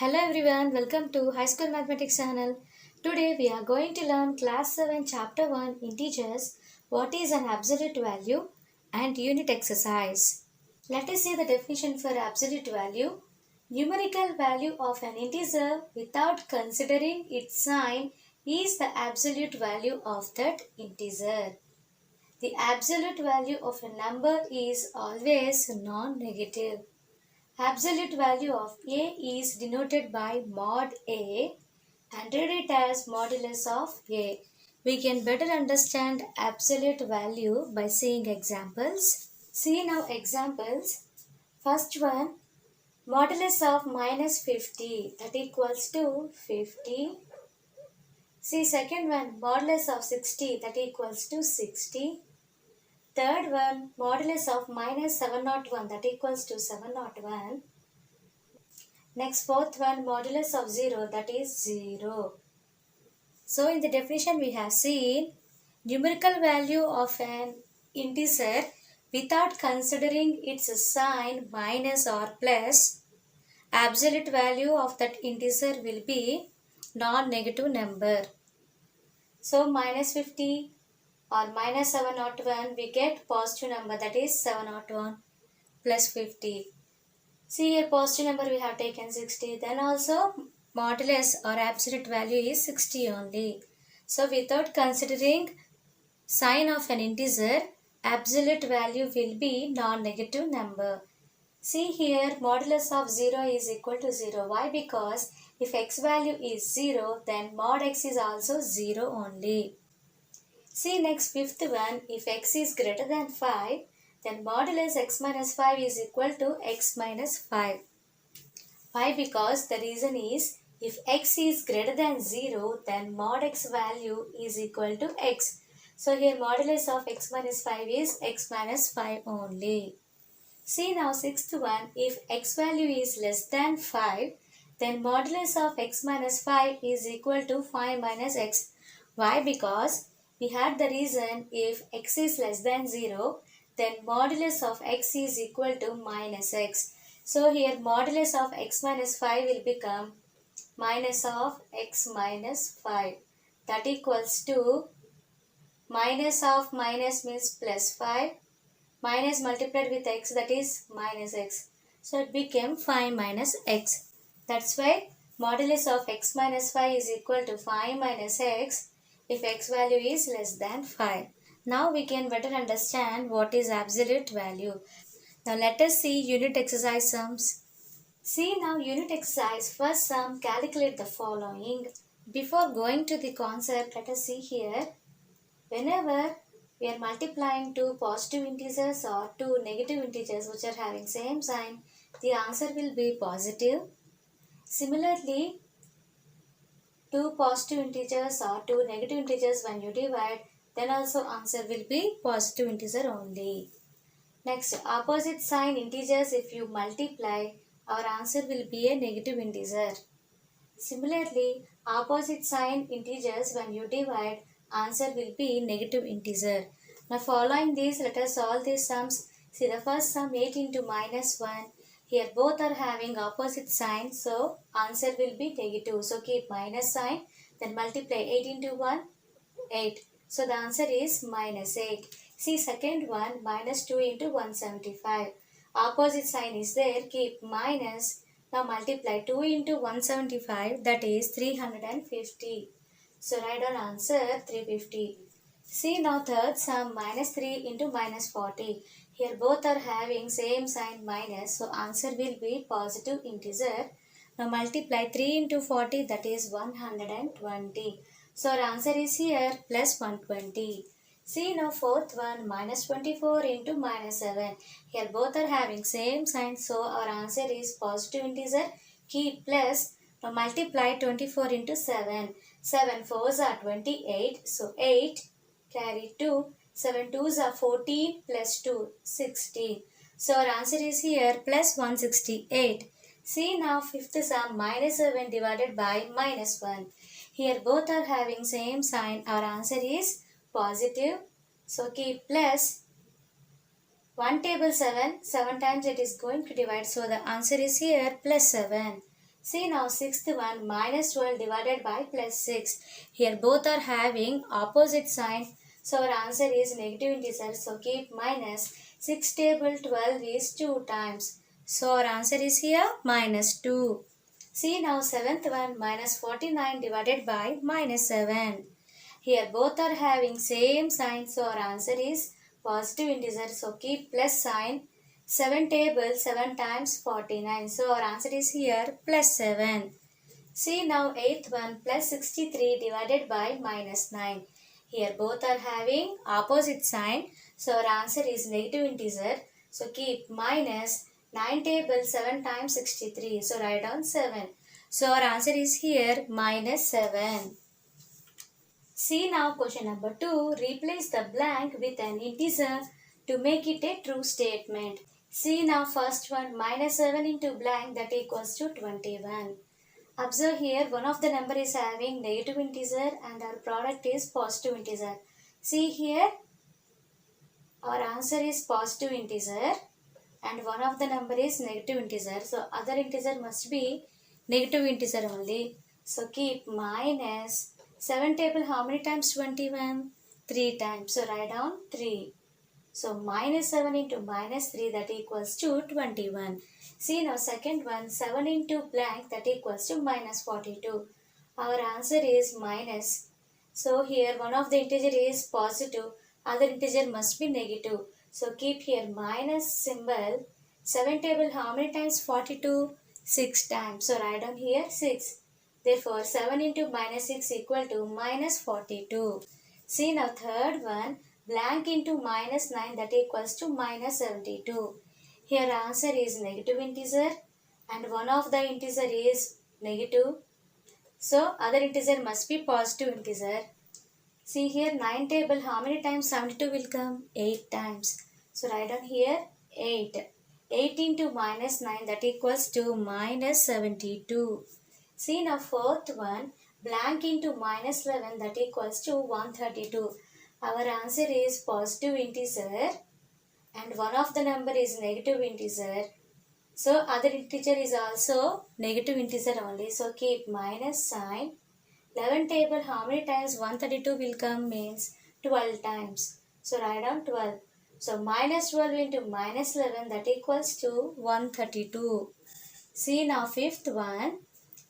Hello everyone, welcome to High School Mathematics channel. Today we are going to learn class 7 chapter 1 integers, what is an absolute value and unit exercise. Let us see the definition for absolute value. Numerical value of an integer without considering its sign is the absolute value of that integer. The absolute value of a number is always non-negative. Absolute value of A is denoted by mod A and read it as modulus of A. We can better understand absolute value by seeing examples. See now examples. First one, modulus of minus 50, that equals to 50. See second one, modulus of 60, that equals to 60. Third one, modulus of minus 701, that equals to 701. Next, fourth one, modulus of 0, that is 0. So, in the definition we have seen numerical value of an integer without considering its sign minus or plus, absolute value of that integer will be non-negative number. So, minus 50 or minus 701, we get positive number, that is 701 plus 50. See here positive number we have taken 60. Then also modulus or absolute value is 60 only. So without considering sign of an integer, absolute value will be non-negative number. See here modulus of 0 is equal to 0. Why? Because if x value is 0, then mod x is also 0 only. See next fifth one, if x is greater than 5, then modulus x minus 5 is equal to x minus 5. Why? Because the reason is if x is greater than 0, then mod x value is equal to x. So here modulus of x minus 5 is x minus 5 only. See now sixth one, if x value is less than 5, then modulus of x minus 5 is equal to 5 minus x. Why? Because we had the reason if x is less than 0, then modulus of x is equal to minus x. So here modulus of x minus 5 will become minus of x minus 5. That equals to minus of minus means plus 5. Minus multiplied with x, that is minus x. So it became 5 minus x. That's why modulus of x minus 5 is equal to 5 minus x if x value is less than 5. Now we can better understand what is absolute value. Now let us see unit exercise sums. See now unit exercise. First sum, calculate the following. Before going to the concept, let us see here. Whenever we are multiplying two positive integers or two negative integers which are having same sign, the answer will be positive. Similarly, two positive integers or two negative integers when you divide, then also answer will be positive integer only. Next, opposite sign integers if you multiply, our answer will be a negative integer. Similarly, opposite sign integers when you divide, answer will be negative integer. Now following these, let us solve these sums. See the first sum 8 into minus 1. Here both are having opposite sign, so answer will be negative. So keep minus sign, then multiply 8 into 1, 8. So the answer is minus 8. See second one, minus 2 into 175. Opposite sign is there, keep minus. Now multiply 2 into 175, that is 350. So write down answer 350. See now third sum, minus 3 into minus 40. Here both are having same sign minus, so answer will be positive integer. Now multiply 3 into 40, that is 120. So our answer is here plus 120. See now fourth one, minus 24 into minus 7. Here both are having same sign, so our answer is positive integer. Keep plus. Now multiply 24 into 7. 7 4s are 28. So 8 carry 2. 7 2s are 14 plus 2 16. So our answer is here plus 168. See now fifth sum, minus 7 divided by minus 1. Here both are having same sign. Our answer is positive. So keep plus. 1 table 7. 7 times it is going to divide. So the answer is here plus 7. See now sixth one, minus 12 divided by plus 6. Here both are having opposite sign. So our answer is negative integer. So keep minus. 6 table 12 is 2 times. So our answer is here minus 2. See now seventh one, minus 49 divided by minus 7. Here both are having same sign. So our answer is positive integer. So keep plus sign. 7 table 7 times 49. So our answer is here plus 7. See now eighth one, plus 63 divided by minus 9. Here both are having opposite sign. So our answer is negative integer. So keep minus 9 table 7 times 63. So write down 7. So our answer is here minus 7. See now question number 2. Replace the blank with an integer to make it a true statement. See now first one, minus 7 into blank, that equals to 21. Observe here one of the number is having negative integer and our product is positive integer. See here our answer is positive integer and one of the number is negative integer. So other integer must be negative integer only. So keep minus 7 table how many times 21? 3 times. So write down 3. So minus 7 into minus 3, that equals to 21. See now second one, 7 into blank, that equals to minus 42. Our answer is minus. So here one of the integer is positive, other integer must be negative. So keep here minus symbol. 7 table how many times 42? 6 times. So write down here 6. Therefore 7 into minus 6 equal to minus 42. See now third one, blank into minus 9, that equals to minus 72. Here answer is negative integer and one of the integer is negative. So other integer must be positive integer. See here 9 table how many times 72 will come? 8 times. So write down here 8. 8 into minus 9, that equals to minus 72. See now fourth one, blank into minus 11, that equals to 132. Our answer is positive integer and one of the number is negative integer. So other integer is also negative integer only. So keep minus sign. 11 table how many times 132 will come means 12 times. So write down 12. So minus 12 into minus 11, that equals to 132. See now fifth one,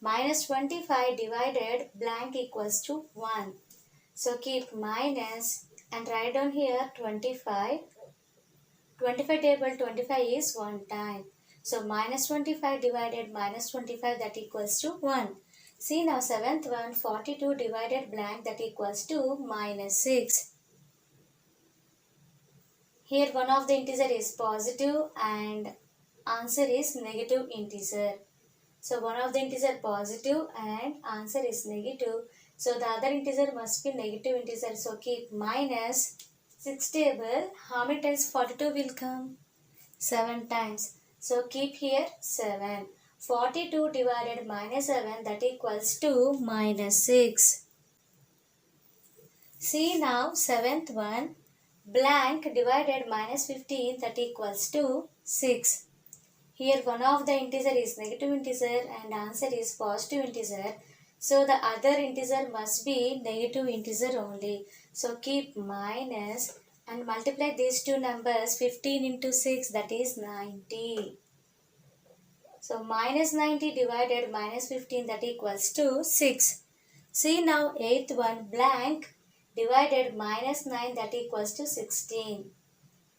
minus 25 divided blank equals to 1. So keep minus and write down here 25. 25 table 25 is 1 time. So minus 25 divided minus 25, that equals to 1. See now seventh one, 42 divided blank, that equals to minus 6. Here one of the integer is positive and answer is negative integer. So one of the integer positive and answer is negative. So the other integer must be negative integer. So keep minus 6 table. How many times 42 will come? 7 times. So keep here 7. 42 divided minus 7, that equals to minus 6. See now seventh one, blank divided minus 15, that equals to 6. Here one of the integer is negative integer and answer is positive integer. So the other integer must be negative integer only. So keep minus and multiply these two numbers. 15 into 6, that is 90. So minus 90 divided minus 15, that equals to 6. See now eighth one, blank divided minus 9, that equals to 16.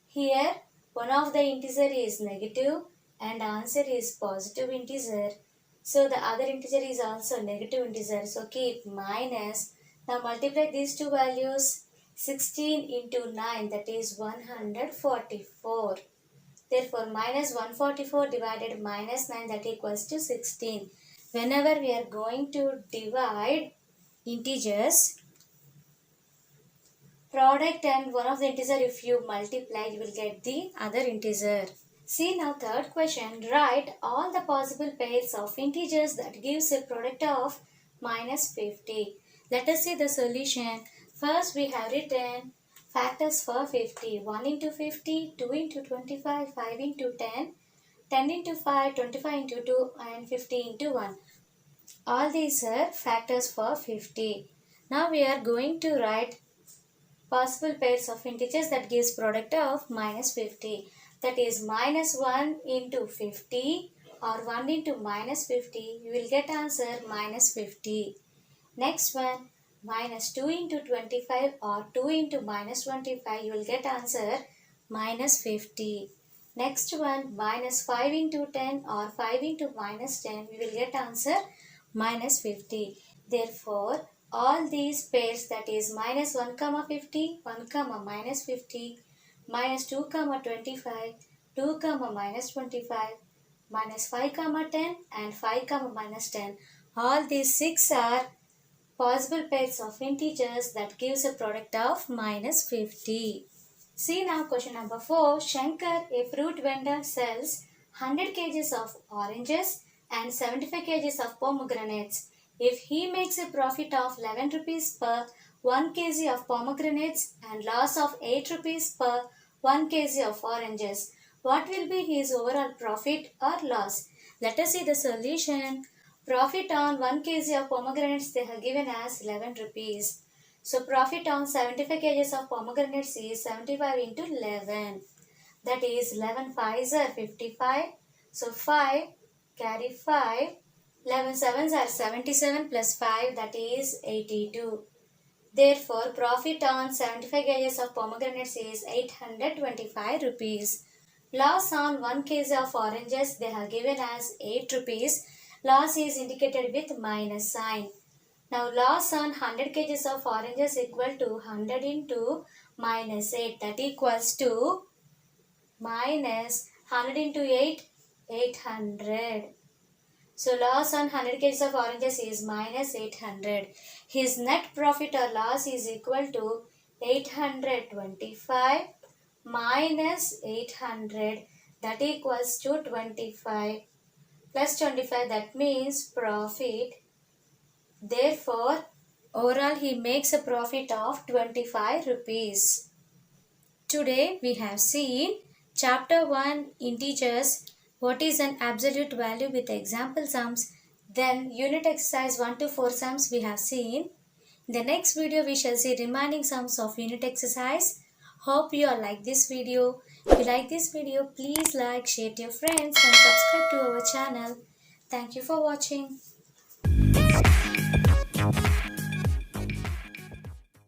Here one of the integer is negative and answer is positive integer. So the other integer is also negative integer. So keep minus. Now multiply these two values. 16 into 9, that is 144. Therefore minus 144 divided minus 9, that equals to 16. Whenever we are going to divide integers, product and one of the integer, if you multiply, you will get the other integer. See now third question, write all the possible pairs of integers that gives a product of minus 50. Let us see the solution. First we have written factors for 50. 1 into 50, 2 into 25, 5 into 10, 10 into 5, 25 into 2 and 50 into 1. All these are factors for 50. Now we are going to write possible pairs of integers that gives product of minus 50. That is minus 1 into 50 or 1 into minus 50. You will get answer minus 50. Next one, minus 2 into 25 or 2 into minus 25. You will get answer minus 50. Next one, minus 5 into 10 or 5 into minus 10. We will get answer minus 50. Therefore, all these pairs, that is minus 1 comma 50, 1 comma minus 50, minus 2 comma 25, 2 comma minus 25, minus 5 comma 10 and 5 comma minus 10. All these 6 are possible pairs of integers that gives a product of minus 50. See now question number 4. Shankar, a fruit vendor, sells 100 kgs of oranges and 75 kgs of pomegranates. If he makes a profit of 11 rupees per 1 kg of pomegranates and loss of 8 rupees per 1 kg of oranges, what will be his overall profit or loss? Let us see the solution. Profit on 1 kg of pomegranates they have given as 11 rupees. So profit on 75 kgs of pomegranates is 75 into 11. That is 11 5s are 55. So 5 carry 5. 11 7s are 77 plus 5, that is 82. Therefore profit on 75 kgs of pomegranates is 825 rupees. Loss on 1 kg of oranges they have given as 8 rupees. Loss is indicated with minus sign. Now loss on 100 kgs of oranges equal to 100 into minus 8, that equals to minus 100 into 8, 800. So loss on 100 kgs of oranges is minus 800. His net profit or loss is equal to 825 minus 800, that equals to 25 plus 25, that means profit. Therefore, overall he makes a profit of 25 rupees. Today we have seen chapter 1 integers, what is an absolute value with example sums. Then unit exercise 1 to 4 sums we have seen. In the next video we shall see remaining sums of unit exercise. Hope you all like this video. If you like this video, please like, share to your friends and subscribe to our channel. Thank you for watching.